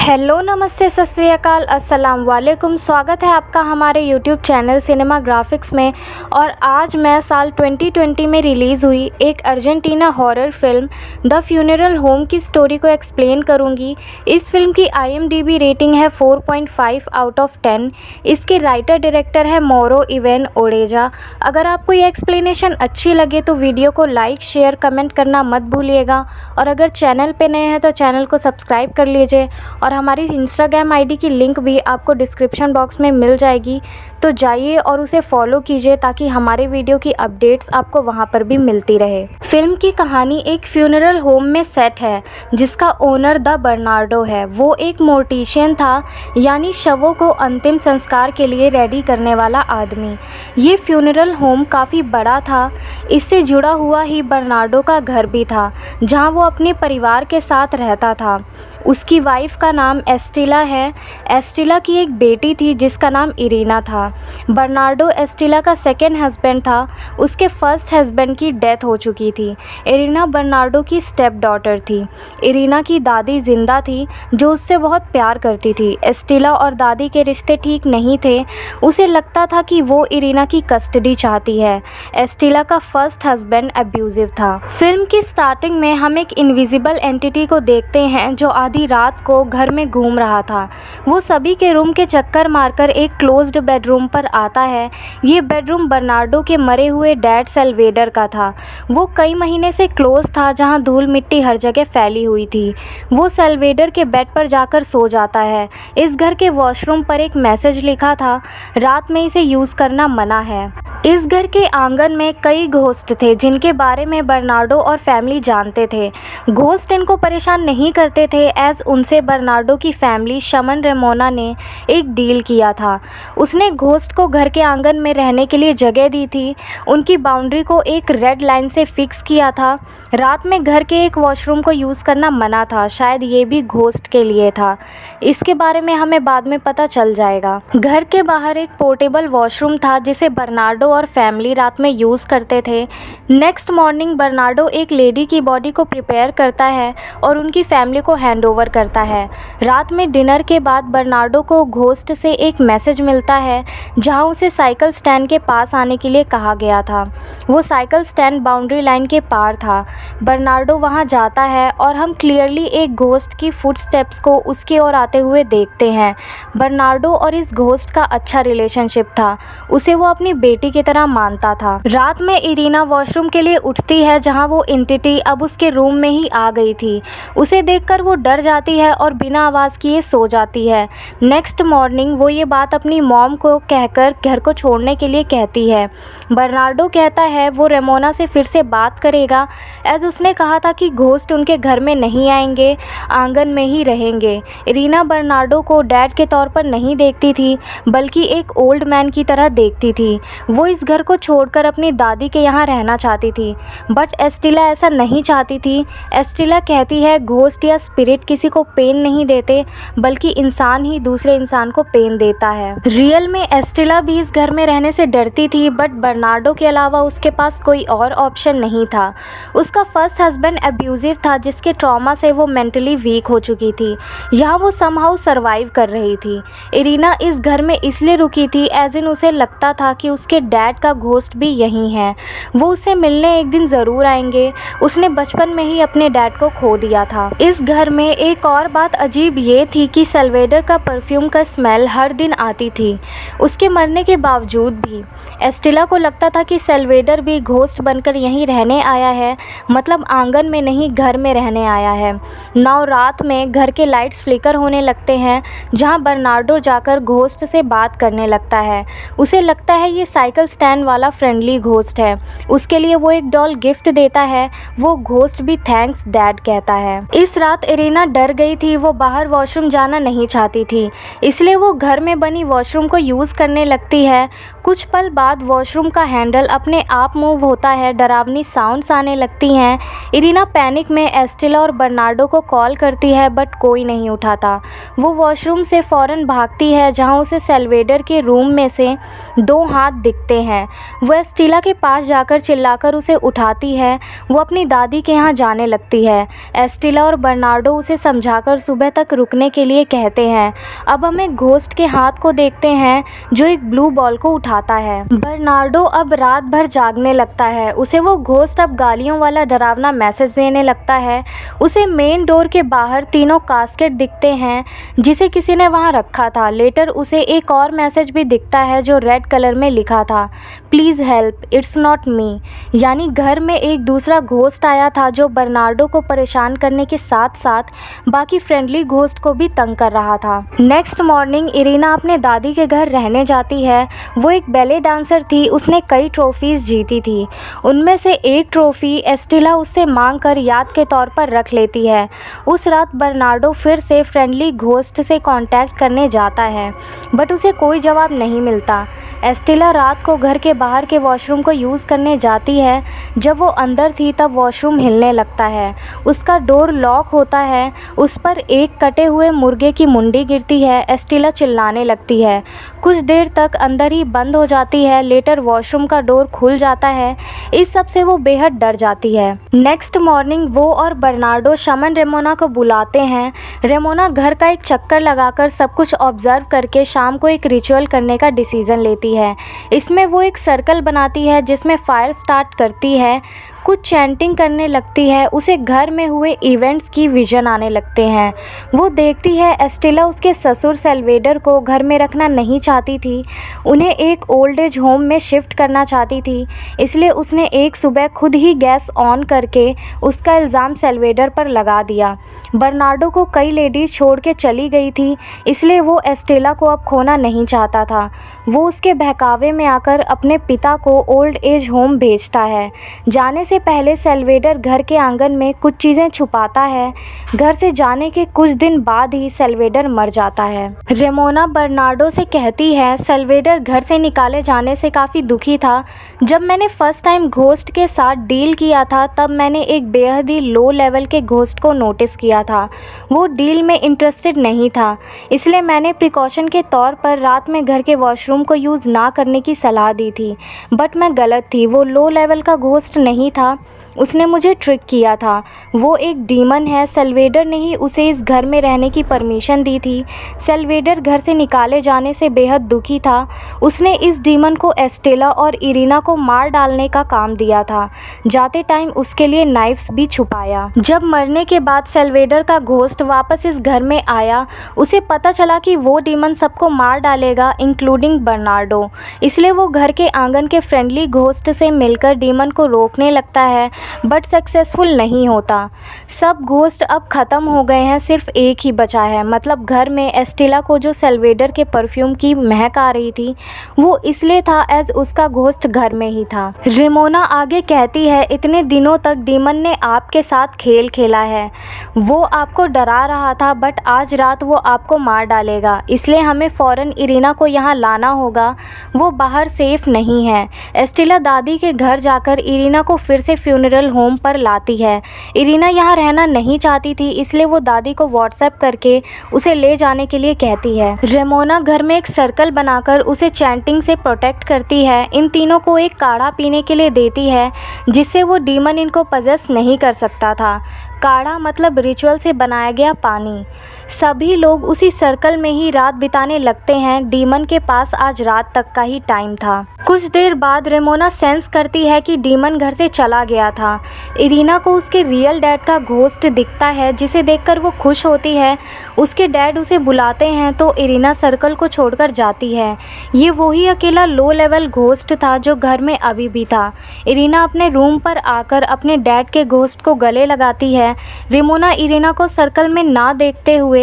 Hello, नमस्ते, सत श्री अकाल, अस्सलाम वालेकुम। स्वागत है आपका हमारे यूट्यूब चैनल सिनेमा ग्राफिक्स में। और आज मैं साल 2020 में रिलीज़ हुई एक Argentina horror film the funeral home की स्टोरी को एक्सप्लेन करूंगी। इस फिल्म की IMDb रेटिंग है 4.5 आउट ऑफ 10। इसके राइटर डायरेक्टर है मौरो इवेन ओरेजा। अगर आपको ये एक्सप्लेनेशन अच्छी लगे तो वीडियो को लाइक, शेयर, कमेंट करना मत भूलिएगा। और अगर चैनल पे नए हैं तो चैनल को सब्सक्राइब कर लीजिए। और हमारी इंस्टाग्राम ID की लिंक भी आपको डिस्क्रिप्शन बॉक्स में मिल जाएगी, तो जाइए और उसे फॉलो कीजिए ताकि हमारे वीडियो की अपडेट्स आपको वहां पर भी मिलती रहे। फिल्म की कहानी एक फ्यूनरल होम में सेट है जिसका ओनर द बर्नार्डो है। वो एक मोर्टिशियन था, यानी शवों को अंतिम संस्कार के लिए रेडी करने वाला आदमी। ये फ्यूनरल होम काफ़ी बड़ा था। इससे जुड़ा हुआ ही बर्नार्डो का घर भी था जहाँ वो अपने परिवार के साथ रहता था। उसकी वाइफ का नाम एस्टिला है। एस्टिला की एक बेटी थी जिसका नाम इरीना था। बर्नार्डो एस्टिला का सेकेंड हस्बैंड था। उसके फर्स्ट हस्बैंड की डेथ हो चुकी थी। इरीना बर्नार्डो की स्टेप डॉटर थी। इरीना की दादी जिंदा थी जो उससे बहुत प्यार करती थी। एस्टिला और दादी के रिश्ते ठीक नहीं थे। उसे लगता था कि वो इरीना की कस्टडी चाहती है। एस्टिला का फर्स्ट हस्बैंड अब्यूजिव था। फिल्म की स्टार्टिंग में हम एक इनविजिबल एंटिटी को देखते हैं जो आधी रात को घर में घूम रहा था। वो सभी के रूम के चक्कर मारकर एक क्लोज्ड बेडरूम पर आता है। ये बेडरूम बर्नार्डो के मरे हुए डैड सल्वेडर का था। वो कई महीने से क्लोज था, जहां धूल मिट्टी हर जगह फैली हुई थी। वो सल्वेडर के बेड पर जाकर सो जाता है। इस घर के वॉशरूम पर एक मैसेज लिखा था, रात में इसे यूज़ करना मना है। इस घर के आंगन में कई घोस्ट थे जिनके बारे में बर्नार्डो और फैमिली जानते थे। घोस्ट इनको परेशान नहीं करते थे, एज उनसे बर्नार्डो की फैमिली शमन रेमोना ने एक डील किया था। उसने घोस्ट को घर के आंगन में रहने के लिए जगह दी थी। उनकी बाउंड्री को एक रेड लाइन से फिक्स किया था। रात में घर के एक वॉशरूम को यूज़ करना मना था। शायद ये भी घोस्ट के लिए था। इसके बारे में हमें बाद में पता चल जाएगा। घर के बाहर एक पोर्टेबल वॉशरूम था जिसे बर्नार्डो और फैमिली रात में यूज़ करते थे। नेक्स्ट मॉर्निंग बर्नार्डो एक लेडी की बॉडी को प्रिपेयर करता है और उनकी फैमिली को हैंडओवर करता है। रात में डिनर के बाद बर्नार्डो को घोस्ट से एक मैसेज मिलता है जहां उसे साइकिल स्टैंड के पास आने के लिए कहा गया था। वो साइकिल स्टैंड बाउंड्री लाइन के पार था। बर्नार्डो वहां जाता है और हम क्लियरली एक घोस्ट की फुटस्टेप्स को उसके ओर आते हुए देखते हैं। बर्नार्डो और इस घोस्ट का अच्छा रिलेशनशिप था। उसे वो अपनी बेटी की तरह मानता था। रात में इरीना वॉशरूम के लिए उठती है जहां वो एंटिटी अब उसके रूम में ही आ गई थी। उसे देखकर वो डर जाती है और बिना आवाज़ किए सो जाती है। नेक्स्ट मॉर्निंग वो ये बात अपनी मॉम को कहकर घर को छोड़ने के लिए कहती है। बर्नार्डो कहता है वो रेमोना से फिर से बात करेगा, एज उसने कहा था कि घोस्ट उनके घर में नहीं आएंगे, आंगन में ही रहेंगे। इरीना बर्नार्डो को डैड के तौर पर नहीं देखती थी बल्कि एक ओल्ड मैन की तरह देखती थी। वो इस घर को छोड़कर अपनी दादी के यहाँ रहना चाहती थी, बट एस्टिला ऐसा नहीं चाहती थी। एस्टिला कहती है घोस्ट या स्पिरिट किसी को पेन नहीं देते बल्कि इंसान ही दूसरे इंसान को पेन देता है। रियल में एस्टिला भी इस घर में रहने से डरती थी, बट बर्नार्डो के अलावा उसके पास कोई और ऑप्शन नहीं था। उसका फर्स्ट हस्बैंड अब्यूजिव था जिसके ट्रॉमा से वो मेंटली वीक हो चुकी थी। यहाँ वो समहाउ सर्वाइव कर रही थी। इरीना इस घर में इसलिए रुकी थी एज इन उसे लगता था कि उसके डैड का घोस्ट भी यहीं है। वो उससे मिलने एक दिन ज़रूर आएंगे। उसने बचपन में ही अपने डैड को खो दिया था। इस घर में एक और बात अजीब ये थी कि सल्वेडर का परफ्यूम का स्मेल हर दिन आती थी, उसके मरने के बावजूद भी। एस्टिला को लगता था कि सल्वेडर भी घोस्ट बनकर यहीं रहने आया है, मतलब आंगन में नहीं घर में रहने आया है। नाउ रात में घर के लाइट्स फ्लिकर होने लगते हैं जहां बर्नार्डो जाकर घोस्ट से बात करने लगता है। उसे लगता है ये साइकिल स्टैंड वाला फ्रेंडली घोस्ट है। उसके लिए वो एक डॉल गिफ्ट देता है। वो घोस्ट भी थैंक्स डैड कहता है। इस रात इरीना डर गई थी। वो बाहर वॉशरूम जाना नहीं चाहती थी, इसलिए वो घर में बनी वॉशरूम को यूज़ करने लगती है। कुछ पल बाद वॉशरूम का हैंडल अपने आप मूव होता है। डरावनी साउंड्स आने लगती हैं। इरीना पैनिक में एस्टिला और बर्नार्डो को कॉल करती है, बट कोई नहीं उठाता। वो वॉशरूम से फ़ौरन भागती है जहां उसे सल्वेडर के रूम में से दो हाथ दिखते हैं। वो एस्टिला के पास जाकर चिल्लाकर उसे उठाती है। वो अपनी दादी के यहाँ जाने लगती है। एस्टिला और बर्नार्डो उसे उसे समझाकर सुबह तक रुकने के लिए कहते हैं। अब हम एक घोस्ट के हाथ को देखते हैं जो एक ब्लू बॉल को उठाता है। बर्नार्डो अब रात भर जागने लगता है। उसे वो घोस्ट अब गालियों वाला डरावना मैसेज देने लगता है। उसे मेन डोर के बाहर तीनों कास्केट दिखते हैं जिसे किसी ने वहाँ रखा था। लेटर उसे एक और मैसेज भी दिखता है जो रेड कलर में लिखा था, please help, it's not me. यानी घर में एक दूसरा घोस्ट आया था जो बर्नार्डो को परेशान करने के साथ साथ बाकी फ्रेंडली घोस्ट को भी तंग कर रहा था। नेक्स्ट मॉर्निंग इरीना अपने दादी के घर रहने जाती है। वो एक बैले डांसर थी, उसने कई ट्रॉफीज़ जीती थी। उनमें से एक ट्रॉफ़ी एस्टेला उससे मांग कर याद के तौर पर रख लेती है। उस रात बर्नार्डो फिर से फ्रेंडली घोस्ट से कांटेक्ट करने जाता है बट उसे कोई जवाब नहीं मिलता। एस्टेला रात को घर के बाहर के वॉशरूम को यूज़ करने जाती है। जब वो अंदर थी तब वॉशरूम हिलने लगता है। उसका डोर लॉक होता है। उस पर एक कटे हुए मुर्गे की मुंडी गिरती है। एस्टेला चिल्लाने लगती है। कुछ देर तक अंदर ही बंद हो जाती है। लेटर वॉशरूम का डोर खुल जाता है। इस सब से वो बेहद डर जाती है। नेक्स्ट मॉर्निंग वो और बर्नार्डो शमन रेमोना को बुलाते हैं। रेमोना घर का एक चक्कर लगाकर सब कुछ ऑब्जर्व करके शाम को एक रिचुअल करने का डिसीज़न लेती है। इसमें वो एक सर्कल बनाती है जिसमें फायर स्टार्ट करती है, कुछ चैंटिंग करने लगती है। उसे घर में हुए इवेंट्स की विजन आने लगते हैं। वो देखती है एस्टेला उसके ससुर सेल्वेडर को घर में रखना नहीं चाहती थी, उन्हें एक ओल्ड एज होम में शिफ्ट करना चाहती थी। इसलिए उसने एक सुबह खुद ही गैस ऑन करके उसका इल्ज़ाम सेल्वेडर पर लगा दिया। बर्नार्डो को कई लेडीज़ छोड़ के चली गई थी, इसलिए वो एस्टेला को अब खोना नहीं चाहता था। वो उसके बहकावे में आकर अपने पिता को ओल्ड एज होम भेजता है। जाने से पहले सेल्वेडर घर के आंगन में कुछ चीज़ें छुपाता है। घर से जाने के कुछ दिन बाद ही सेल्वेडर मर जाता है। रेमोना बर्नार्डो से कहती है, सेल्वेडर घर से निकाले जाने से काफ़ी दुखी था। जब मैंने फ़र्स्ट टाइम घोस्ट के साथ डील किया था तब मैंने एक बेहद ही लो लेवल के घोस्ट को नोटिस किया था। वो डील में इंटरेस्टेड नहीं था, इसलिए मैंने प्रिकॉशन के तौर पर रात में घर के वॉशरूम को यूज़ ना करने की सलाह दी थी। बट मैं गलत थी, वो लो लेवल का घोस्ट नहीं था, उसने मुझे ट्रिक किया था। वो एक डीमन है। सेल्वेडर ने ही उसे इस घर में रहने की परमिशन दी थी। सेल्वेडर घर से निकाले जाने से बेहद दुखी था। उसने इस डीमन को एस्टेला और इरीना को मार डालने का काम दिया था। जाते टाइम उसके लिए नाइफ्स भी छुपाया। जब मरने के बाद सेल्वेडर का घोस्ट वापस इस घर में आया, उसे पता चला कि वो डीमन सबको मार डालेगा इंक्लूडिंग बर्नार्डो। इसलिए वो घर के आंगन के फ्रेंडली घोस्ट से मिलकर डीमन को रोकने लगता है बट सक्सेसफुल नहीं होता। सब घोस्ट अब ख़त्म हो गए हैं, सिर्फ एक ही बचा है। मतलब घर में एस्टेला को जो सेल्वेडर के परफ्यूम की महक आ रही थी वो इसलिए था एज उसका घोस्ट घर में ही था। रेमोना आगे कहती है, इतने दिनों तक डीमन ने आपके साथ खेल खेला है। वो आपको डरा रहा था बट आज रात वो आपको मार डालेगा, इसलिए हमें फ़ौरन इरीना को यहाँ लाना होगा। वो बाहर सेफ नहीं है। एस्टेला दादी के घर जाकर इरीना को फिर से फ्यूनरल होम पर लाती है। इरीना यहाँ रहना नहीं चाहती थी, इसलिए वो दादी को व्हाट्सएप करके उसे ले जाने के लिए कहती है। रेमोना घर में एक सर्कल बनाकर उसे चैंटिंग से प्रोटेक्ट करती है। इन तीनों को एक काढ़ा पीने के लिए देती है जिससे वो डीमन इनको पजेस नहीं कर सकता था। काढ़ा मतलब रिचुअल से बनाया गया पानी। सभी लोग उसी सर्कल में ही रात बिताने लगते हैं। डीमन के पास आज रात तक का ही टाइम था। कुछ देर बाद रेमोना सेंस करती है कि डीमन घर से चला गया था। इरीना को उसके रियल डैड का घोस्ट दिखता है जिसे देखकर वो खुश होती है। उसके डैड उसे बुलाते हैं तो इरीना सर्कल को छोड़कर जाती है। ये वही अकेला लो लेवल घोस्ट था जो घर में अभी भी था। इरीना अपने रूम पर आकर अपने डैड के घोस्ट को गले लगाती है। रेमोना इरीना को सर्कल में ना देखते हुए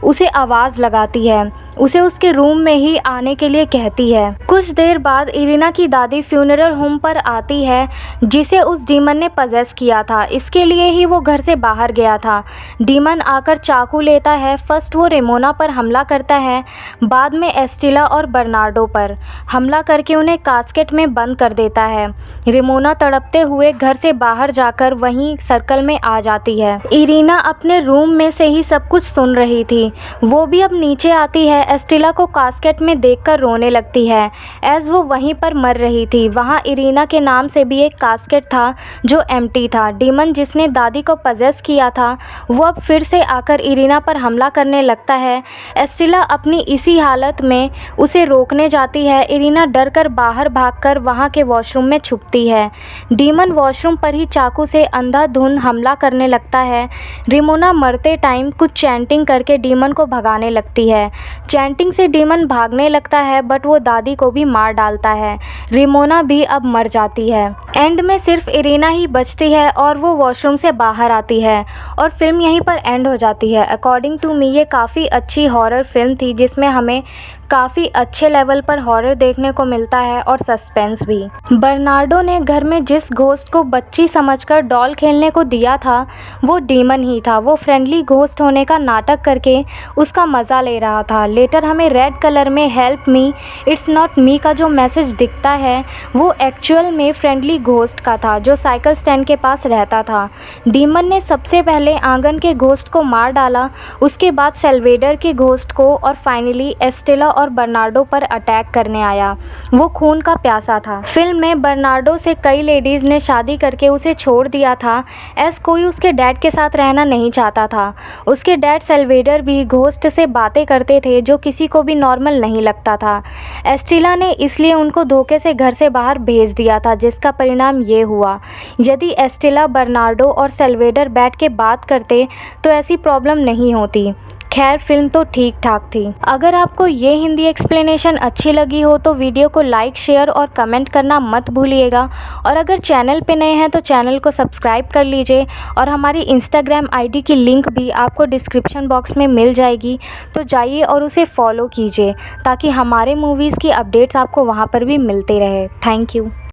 उसे आवाज़ लगाती है। उसे उसके रूम में ही आने के लिए कहती है। कुछ देर बाद इरीना की दादी फ्यूनरल होम पर आती है जिसे उस डीमन ने पजेस किया था। इसके लिए ही वो घर से बाहर गया था। डीमन आकर चाकू लेता है। फर्स्ट वो रेमोना पर हमला करता है, बाद में एस्टेला और बर्नार्डो पर हमला करके उन्हें कास्केट में बंद कर देता है। रेमोना तड़पते हुए घर से बाहर जाकर वहीं सर्कल में आ जाती है। इरीना अपने रूम में से ही सब कुछ सुन रही थी। वो भी अब नीचे आती है। है एस्टेला को कास्केट में देखकर रोने लगती है एज वो वहीं पर मर रही थी। वहाँ इरीना के नाम से भी एक कास्केट था जो एम्प्टी था। डीमन जिसने दादी को पजेस किया था वो अब फिर से आकर इरीना पर हमला करने लगता है। एस्टेला अपनी इसी हालत में उसे रोकने जाती है। इरीना डर कर बाहर भागकर वहाँ के वॉशरूम में छुपती है। डीमन वॉशरूम पर ही चाकू से अंधाधुंध हमला करने लगता है। रेमोना मरते टाइम कुछ चैंटिंग करके डीमन को भगाने लगती है। चैंटिंग से डीमन भागने लगता है बट वो दादी को भी मार डालता है। रेमोना भी अब मर जाती है। एंड में सिर्फ इरीना ही बचती है और वो वॉशरूम से बाहर आती है और फिल्म यहीं पर एंड हो जाती है। अकॉर्डिंग टू मी ये काफ़ी अच्छी हॉरर फिल्म थी जिसमें हमें काफ़ी अच्छे लेवल पर हॉरर देखने को मिलता है और सस्पेंस भी। बर्नार्डो ने घर में जिस घोस्ट को बच्ची समझकर डॉल खेलने को दिया था वो डीमन ही था। वो फ्रेंडली घोस्ट होने का नाटक करके उसका मज़ा ले रहा था। लेटर हमें रेड कलर में help me it's not me का जो मैसेज दिखता है वो एक्चुअल में फ्रेंडली घोस्ट का था जो साइकिल स्टैंड के पास रहता था। डीमन ने सबसे पहले आंगन के घोस्ट को मार डाला, उसके बाद सेल्वेडर के घोस्ट को और फाइनली एस्टेला और बर्नार्डो पर अटैक करने आया। वो खून का प्यासा था। फिल्म में बर्नार्डो से कई लेडीज़ ने शादी करके उसे छोड़ दिया था एज कोई उसके डैड के साथ रहना नहीं चाहता था। उसके डैड सेल्वेडर भी घोस्ट से बातें करते थे जो किसी को भी नॉर्मल नहीं लगता था। एस्टेला ने इसलिए उनको धोखे से घर से बाहर भेज दिया था जिसका परिणाम ये हुआ। यदि एस्टेला, बर्नार्डो और सेल्वेडर बैठ के बात करते तो ऐसी प्रॉब्लम नहीं होती। खैर फिल्म तो ठीक ठाक थी। अगर आपको ये हिंदी एक्सप्लेनेशन अच्छी लगी हो तो वीडियो को लाइक, शेयर और कमेंट करना मत भूलिएगा। और अगर चैनल पे नए हैं तो चैनल को सब्सक्राइब कर लीजिए और हमारी इंस्टाग्राम आईडी की लिंक भी आपको डिस्क्रिप्शन बॉक्स में मिल जाएगी, तो जाइए और उसे फॉलो कीजिए ताकि हमारे मूवीज़ की अपडेट्स आपको वहाँ पर भी मिलते रहे। Thank you.